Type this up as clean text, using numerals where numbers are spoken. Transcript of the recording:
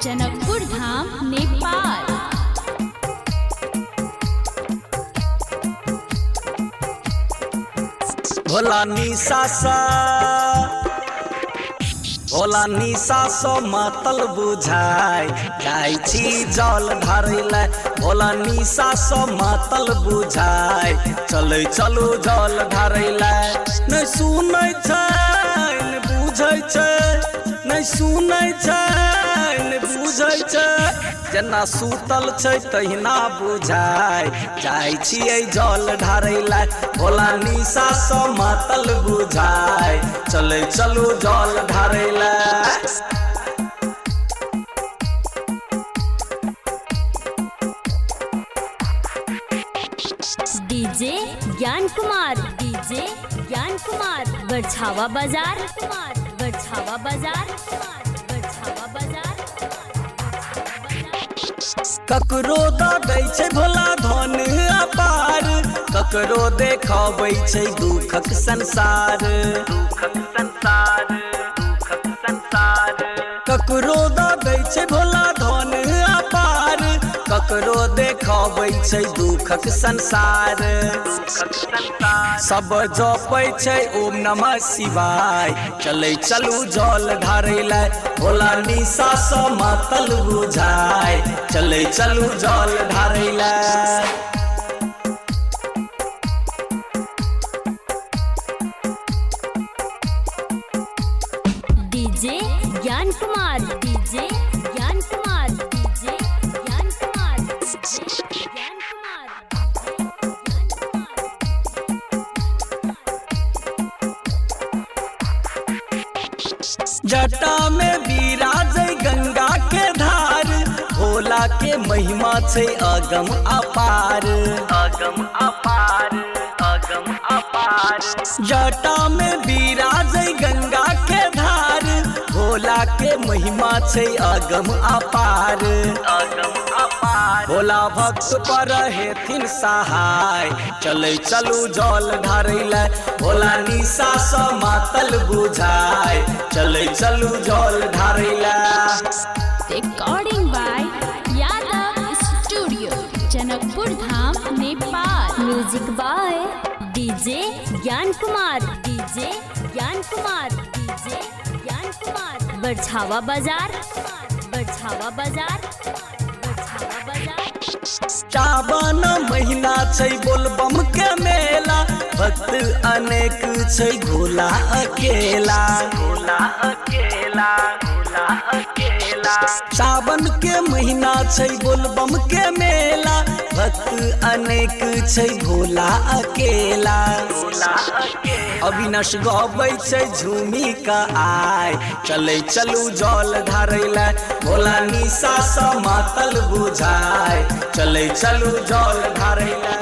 जनकपुर धाम नेपाल। भोला निशा सो मातल बुझाय जाय छी जल ढारैले। भोला निशा सो मातल बुझाय चलै चलू जल ढारैले। नै सुनै छै नै बुझै छै, नै सुनै छै नै बुझै छै, जेना सुतल छै तहिना बुझाय जाय छियै जल ढारैले। भोला निशा सो मातल बुझाय चलै चलू जल ढारैले। डीजे ज्ञान कुमार, डीजे ज्ञान कुमार, बरछावा बाजार, बरछावा बाजार, बरछावा बाजार। ककरो दऽ दै छै भोला धन अपार, ककरो देखाबै छै दुखक संसार, दुखक संसार, दुखक संसार। ककरो दऽ दै छै भोला धन अपार, ककरो देखाबै छै दुखक संसार, दुखक संसार। सब जपै छै ओम नमः शिवाय चलै चलू जल ढारैले। भोला निशा सो मातल बुझाय चलै चलू जल ढारैले। DJ Gyan Kumar, DJ Gyan Kumar, DJ Gyan Kumar, DJ Gyan Kumar. जटा में विराजै गंगा के धार, भोला के महिमा छै अगम अपार, अगम अपार, अगम अपार। जटा में विराजै गंगा के धार, भोला के महिमा छै अगम अपार, अगम अपार। भोला भक्त पर हेथिन सहाय चलै चलू जल ढारैले। भोला निशा सो मातल बुझाय चलै चलू जल ढारैले। Recording by Yadav studio, Janakpur Dham Nepal. Music by DJ Gyan Kumar, DJ Gyan Kumar, DJ Gyan Kumar, बरछावा बाजार, बरछावा बाजार, बरछावा बाजार। सावन महीना छै बोलबम के मेला, भक्त अनेक छै भोला अकेला, भोला अकेला, भोला अकेला। सावन के महीना छै बोलबम के मेला, भक्त अनेक छै भोला अकेला, भोला अकेला। अविनाश गबै छै झूमी का आय चलै चलू जल ढारैले। भोला निशा सो मातल बुझाय चलै चलू जल ढारैले।